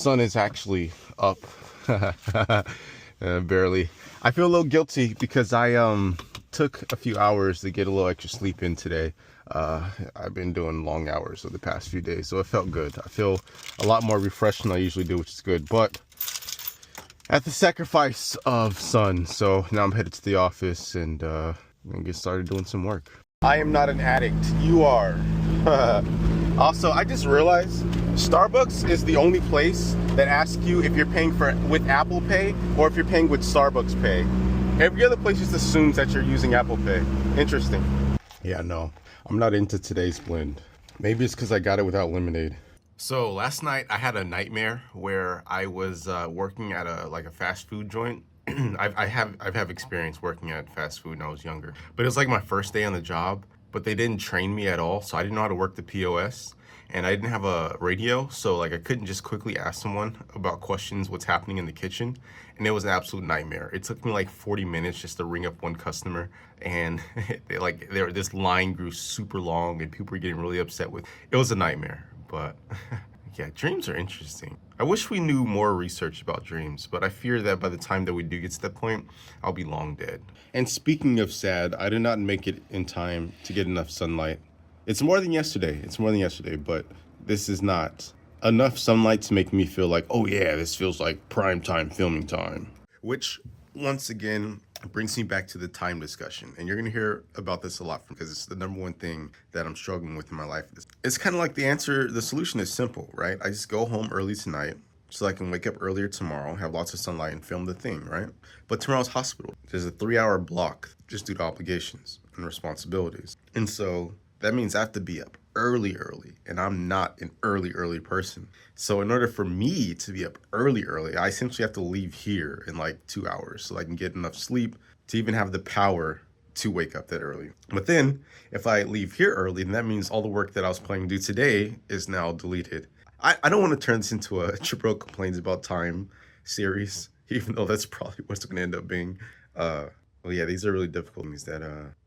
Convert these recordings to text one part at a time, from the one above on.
sun is actually up. Barely. I feel a little guilty because I took a few hours to get a little extra sleep in today. I've been doing long hours over the past few days, so it felt good. I feel a lot more refreshed than I usually do, which is good, but at the sacrifice of sun. So now I'm headed to the office and gonna get started doing some work. I am not an addict. You are. Also, I just realized Starbucks is the only place that asks you if you're paying for with Apple Pay or if you're paying with Starbucks Pay. Every other place just assumes that you're using Apple Pay. Interesting. Yeah, no, I'm not into today's blend. Maybe it's because I got it without lemonade. So last night I had a nightmare where I was working at a fast food joint. I've experience working at fast food when I was younger, but it was like my first day on the job. But they didn't train me at all, so I didn't know how to work the POS, and I didn't have a radio, so like I couldn't just quickly ask someone about questions, what's happening in the kitchen, and it was an absolute nightmare. It took me like 40 minutes just to ring up one customer, and this line grew super long, and people were getting really upset with. It was a nightmare, but. Yeah, dreams are interesting. I wish we knew more research about dreams, but I fear that by the time that we do get to that point, I'll be long dead. And speaking of sad, I did not make it in time to get enough sunlight. It's more than yesterday. But this is not enough sunlight to make me feel like, oh yeah, this feels like prime time filming time. Which, once again, brings me back to the time discussion. And you're going to hear about this a lot because it's the number one thing that I'm struggling with in my life. It's kind of like the solution is simple, right? I just go home early tonight so I can wake up earlier tomorrow, have lots of sunlight and film the thing, right? But tomorrow's hospital. There's a 3-hour block just due to obligations and responsibilities. And so that means I have to be up early, and I'm not an early person. So in order for me to be up early, I essentially have to leave here in like 2 hours so I can get enough sleep to even have the power to wake up that early. But then if I leave here early, then that means all the work that I was planning to do today is now deleted. I don't want to turn this into a Jabril Complains About Time series, even though that's probably what's going to end up being. Well, yeah, these are really difficult things that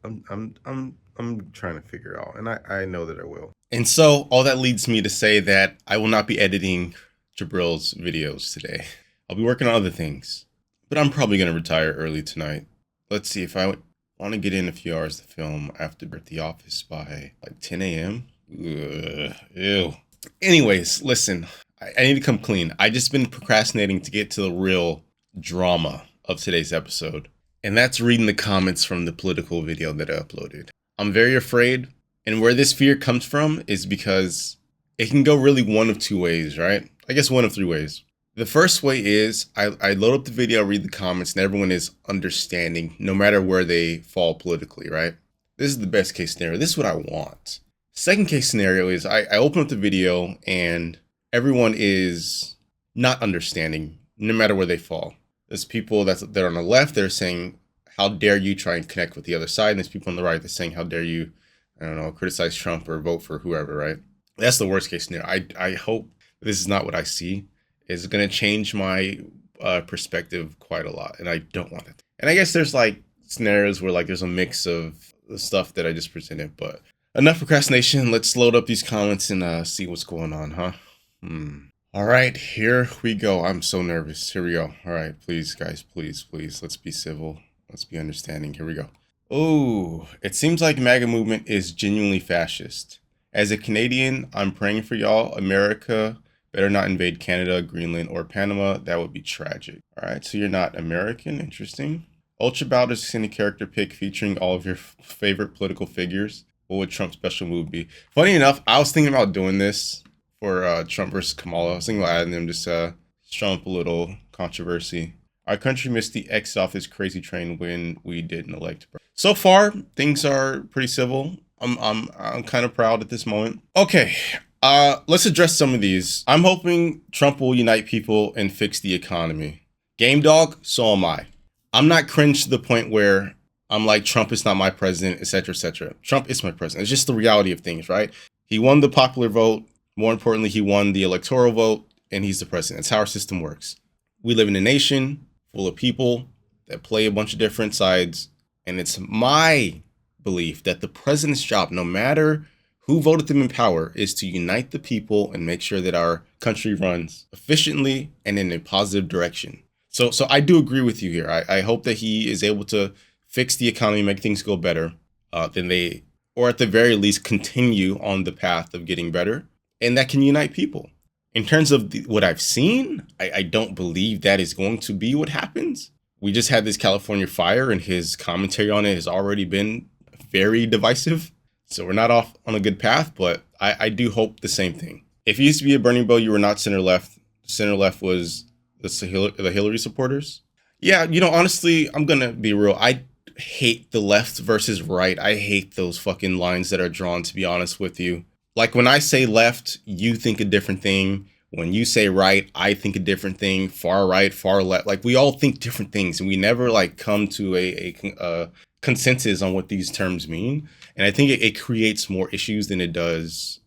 I'm trying to figure out, and I know that I will. And so all that leads me to say that I will not be editing Jabril's videos today. I'll be working on other things, but I'm probably going to retire early tonight. Let's see, if I want to get in a few hours to film, I have to be at the office by like 10 a.m. Ew. Anyways, listen, I need to come clean. I just been procrastinating to get to the real drama of today's episode. And that's reading the comments from the political video that I uploaded. I'm very afraid, and where this fear comes from is because it can go really one of two ways, right? I guess one of three ways. The first way is I load up the video, read the comments, and everyone is understanding no matter where they fall politically, right? This is the best case scenario. This is what I want. Second case scenario is I open up the video and everyone is not understanding no matter where they fall. There's people that are on the left that are saying, how dare you try and connect with the other side? And there's people on the right that's saying, how dare you, I don't know, criticize Trump or vote for whoever, right? That's the worst case scenario. I hope this is not what I see. It's going to change my perspective quite a lot, and I don't want it. And I guess there's like scenarios where like there's a mix of the stuff that I just presented, but enough procrastination. Let's load up these comments and see what's going on, huh? All right, here we go. I'm so nervous. Here we go. All right, please, guys, please, let's be civil. Let's be understanding. Here we go. Oh, it seems like MAGA movement is genuinely fascist. As a Canadian, I'm praying for y'all. America better not invade Canada, Greenland, or Panama. That would be tragic. All right, so you're not American. Interesting. Ultra Bout is a character pick featuring all of your favorite political figures. What would Trump's special move be? Funny enough, I was thinking about doing this for Trump versus Kamala. I was thinking about adding them just Trump a little controversy. Our country missed the exit off this crazy train when we didn't elect. So far, things are pretty civil. I'm kind of proud at this moment. Okay, let's address some of these. I'm hoping Trump will unite people and fix the economy. Game dog, so am I. I'm not cringe to the point where I'm like, Trump is not my president, etc., etc. Trump is my president. It's just the reality of things, right? He won the popular vote. More importantly, he won the electoral vote, and he's the president. That's how our system works. We live in a nation full of people that play a bunch of different sides. And it's my belief that the president's job, no matter who voted them in power is to unite the people and make sure that our country runs efficiently and in a positive direction. So I do agree with you here. I hope that he is able to fix the economy, make things go better, or at the very least, continue on the path of getting better, and that can unite people. In terms of what I've seen, I don't believe that is going to be what happens. We just had this California fire, and his commentary on it has already been very divisive. So we're not off on a good path, but I do hope the same thing. If you used to be a Bernie Bro, you were not center left. Center left was the Hillary supporters. Yeah, honestly, I'm going to be real. I hate the left versus right. I hate those fucking lines that are drawn, to be honest with you. Like when I say left, you think a different thing. When you say right, I think a different thing. Far right, far left. Like we all think different things, and we never like come to a consensus on what these terms mean. And I think it creates more issues than it does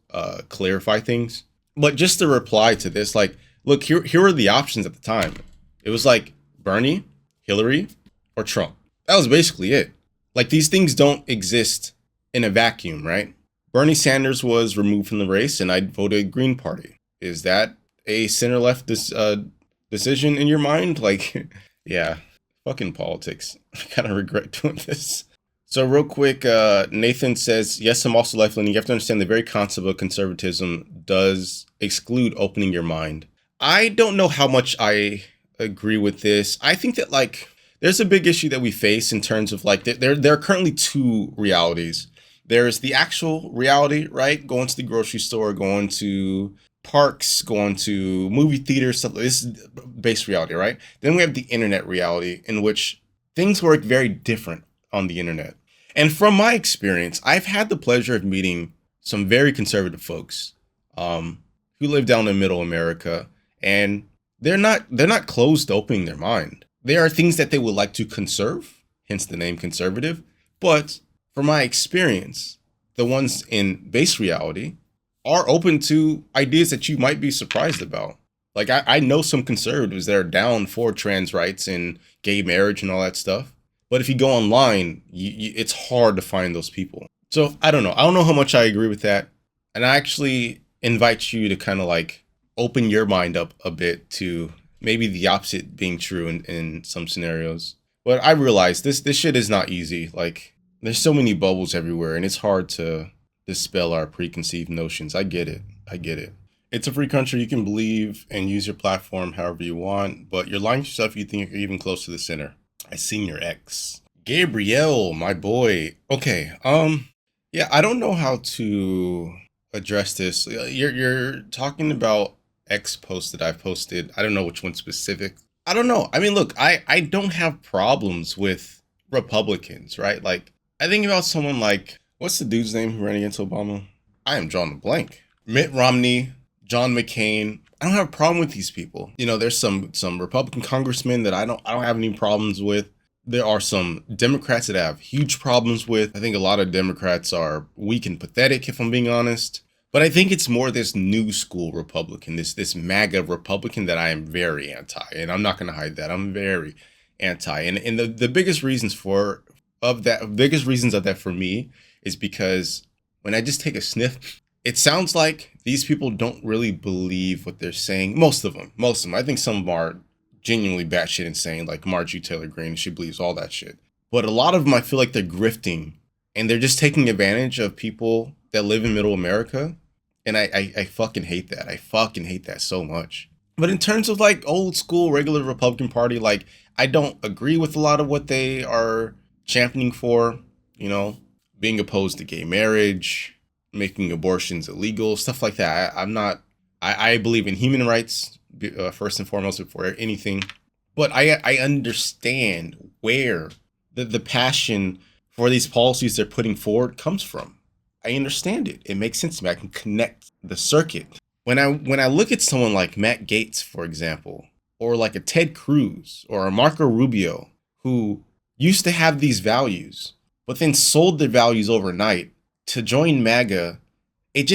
clarify things. But just to reply to this, like, look, here are the options at the time. It was like Bernie, Hillary, or Trump. That was basically it. Like these things don't exist in a vacuum, right? Bernie Sanders was removed from the race, and I voted Green Party. Is that a center-left decision in your mind? Like, yeah, fucking politics. I kind of regret doing this. So real quick, Nathan says, yes, I'm also left-leaning. You have to understand the very concept of conservatism does exclude opening your mind. I don't know how much I agree with this. I think that, like, there's a big issue that we face in terms of, like, there are currently two realities. There's the actual reality, right? Going to the grocery store, going to parks, going to movie theaters, stuff. This is base reality, right? Then we have the internet reality, in which things work very different on the internet. And from my experience, I've had the pleasure of meeting some very conservative folks who live down in middle America, and they're not closed to opening their mind. There are things that they would like to conserve, hence the name conservative. But from my experience, the ones in base reality are open to ideas that you might be surprised about. Like I know some conservatives that are down for trans rights and gay marriage and all that stuff. But if you go online, it's hard to find those people. So I don't know. I don't know how much I agree with that. And I actually invite you to kind of like open your mind up a bit to maybe the opposite being true in some scenarios. But I realize this shit is not easy. Like there's so many bubbles everywhere, and it's hard to dispel our preconceived notions. I get it. It's a free country. You can believe and use your platform however you want, but you're lying to yourself if you think you're even close to the center. I seen your ex. Gabriel, my boy. Okay. Yeah, I don't know how to address this. You're talking about X posts that I've posted. I don't know which one specific. I don't know. I mean, look, I don't have problems with Republicans, right? Like, I think about someone like, what's the dude's name who ran against Obama? I am drawing a blank. Mitt Romney, John McCain. I don't have a problem with these people. There's some Republican congressmen that I don't have any problems with. There are some Democrats that I have huge problems with. I think a lot of Democrats are weak and pathetic, if I'm being honest. But I think it's more this new school Republican, this MAGA Republican that I am very anti. And I'm not going to hide that. I'm very anti. And the biggest reasons of that for me is because when I just take a sniff, it sounds like these people don't really believe what they're saying. Most of them. I think some of them are genuinely batshit insane, like Marjorie Taylor Greene. She believes all that shit. But a lot of them, I feel like they're grifting, and they're just taking advantage of people that live in middle America. And I fucking hate that. I fucking hate that so much. But in terms of like old school regular Republican Party, like I don't agree with a lot of what they are championing for, being opposed to gay marriage, making abortions illegal, stuff like that. I believe in human rights first and foremost before anything. But I understand where the passion for these policies they're putting forward comes from. I understand it. It makes sense to me. I can connect the circuit. When I look at someone like Matt Gaetz, for example, or like a Ted Cruz or a Marco Rubio, who used to have these values, but then sold their values overnight to join MAGA, it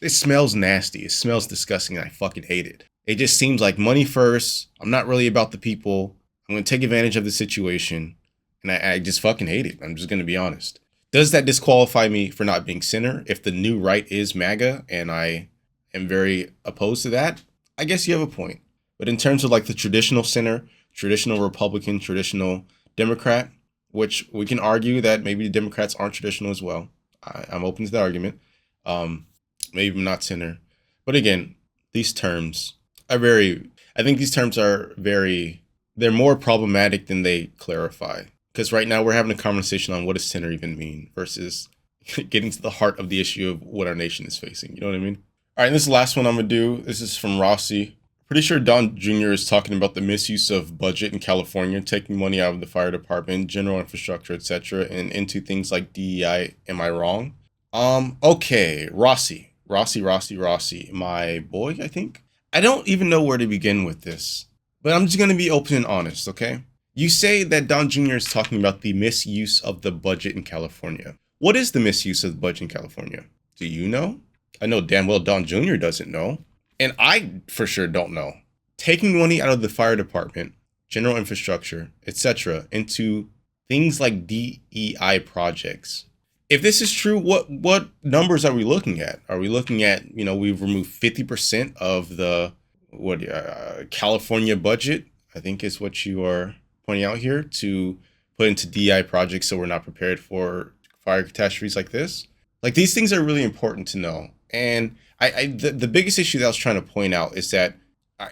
smells nasty. It smells disgusting, and I fucking hate it. It just seems like money first. I'm not really about the people. I'm going to take advantage of the situation, and I just fucking hate it. I'm just going to be honest. Does that disqualify me for not being center? If the new right is MAGA and I am very opposed to that, I guess you have a point. But in terms of like the traditional center, traditional Republican, traditional Democrat, which we can argue that maybe the Democrats aren't traditional as well. I'm open to the argument. Maybe not center. But again, these terms are I think these terms are they're more problematic than they clarify. Because right now we're having a conversation on what does center even mean versus getting to the heart of the issue of what our nation is facing. You know what I mean? All right, and this is the last one I'm going to do. This is from Rossi. Pretty sure Don Jr. is talking about the misuse of budget in California, taking money out of the fire department, general infrastructure, etc., and into things like DEI. Am I wrong? Okay, Rossi, my boy, I think. I don't even know where to begin with this, but I'm just going to be open and honest, okay? You say that Don Jr. is talking about the misuse of the budget in California. What is the misuse of the budget in California? Do you know? I know damn well Don Jr. doesn't know. And I for sure don't know. Taking money out of the fire department, general infrastructure, etc., into things like DEI projects. If this is true, what numbers are we looking at? Are we looking at, we've removed 50% of the California budget, I think is what you are pointing out here, to put into DEI projects so we're not prepared for fire catastrophes like this? Like, these things are really important to know. And the biggest issue that I was trying to point out is that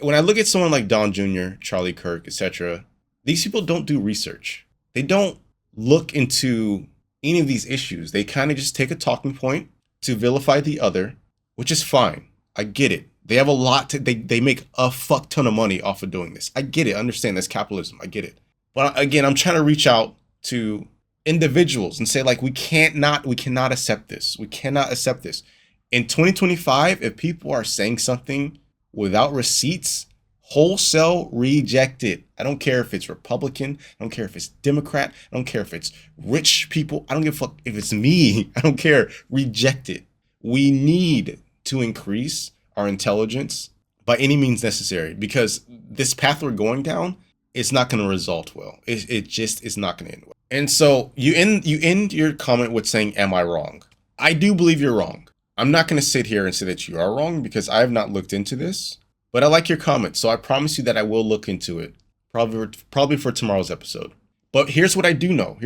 when I look at someone like Don Jr., Charlie Kirk, etc., these people don't do research. They don't look into any of these issues. They kind of just take a talking point to vilify the other, which is fine. I get it. They have a lot they make a fuck ton of money off of doing this. I get it. I understand that's capitalism. I get it. But again, I'm trying to reach out to individuals and say, like, we cannot accept this. We cannot accept this. In 2025, if people are saying something without receipts, wholesale reject it. I don't care if it's Republican. I don't care if it's Democrat. I don't care if it's rich people. I don't give a fuck if it's me. I don't care. Reject it. We need to increase our intelligence by any means necessary, because this path we're going down, it's not going to result well. It just is not going to end well. And so you end your comment with saying, am I wrong? I do believe you're wrong. I'm not going to sit here and say that you are wrong, because I have not looked into this, but I like your comment. So I promise you that I will look into it, probably for tomorrow's episode. But here's what I do know.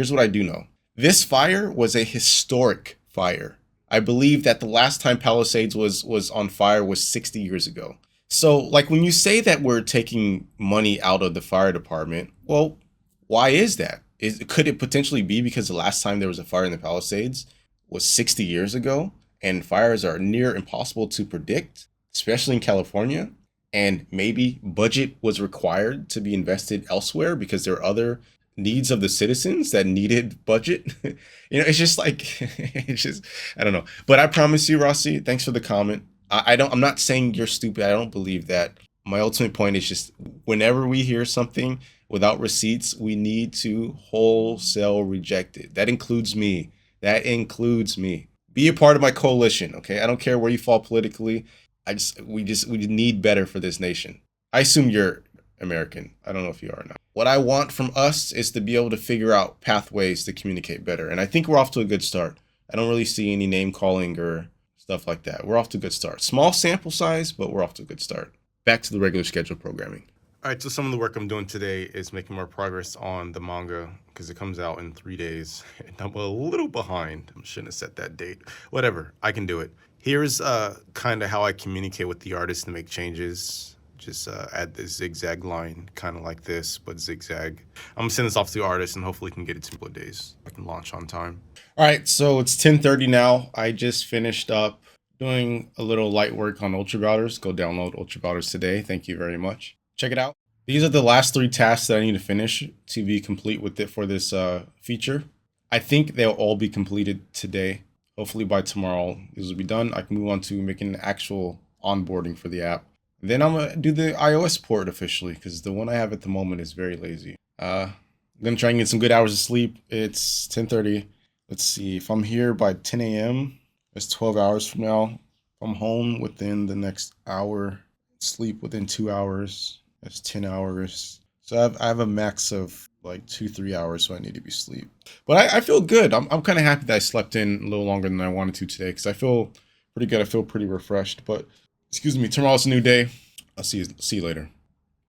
This fire was a historic fire. I believe that the last time Palisades was on fire was 60 years ago. So, like, when you say that we're taking money out of the fire department, well, why is that? Could it potentially be because the last time there was a fire in the Palisades was 60 years ago, and fires are near impossible to predict, especially in California, and maybe budget was required to be invested elsewhere because there are other needs of the citizens that needed budget? It's just like, I don't know. But I promise you, Rossi, thanks for the comment. I'm not saying you're stupid. I don't believe that. My ultimate point is just, whenever we hear something without receipts, we need to wholesale reject it. That includes me. Be a part of my coalition, okay? I don't care where you fall politically. We need better for this nation. I assume you're American. I don't know if you are or not. What I want from us is to be able to figure out pathways to communicate better. And I think we're off to a good start. I don't really see any name calling or stuff like that. We're off to a good start. Small sample size, but we're off to a good start. Back to the regular schedule programming. All right, so some of the work I'm doing today is making more progress on the manga, because it comes out in 3 days, and I'm a little behind. I shouldn't have set that date. Whatever, I can do it. Here's kind of how I communicate with the artist to make changes. Just add this zigzag line, kind of like this, but zigzag. I'm gonna send this off to the artist, and hopefully can get it in a couple of days. I can launch on time. All right, so it's 10:30 now. I just finished up doing a little light work on Ultra Routers. Go download Ultra Routers today. Thank you very much. Check it out. These are the last 3 tasks that I need to finish to be complete with it for this feature. I think they'll all be completed today. Hopefully by tomorrow, this will be done. I can move on to making an actual onboarding for the app. Then I'm going to do the iOS port officially, because the one I have at the moment is very lazy. I'm going to try and get some good hours of sleep. It's 10:30. Let's see. If I'm here by 10 a.m., that's 12 hours from now. If I'm home within the next hour, sleep within 2 hours, that's 10 hours. So I have a max of like 2-3 hours, so I need to be asleep. But I feel good. I'm kind of happy that I slept in a little longer than I wanted to today because I feel pretty good. I feel pretty refreshed. But excuse me, tomorrow's a new day. I'll see you later.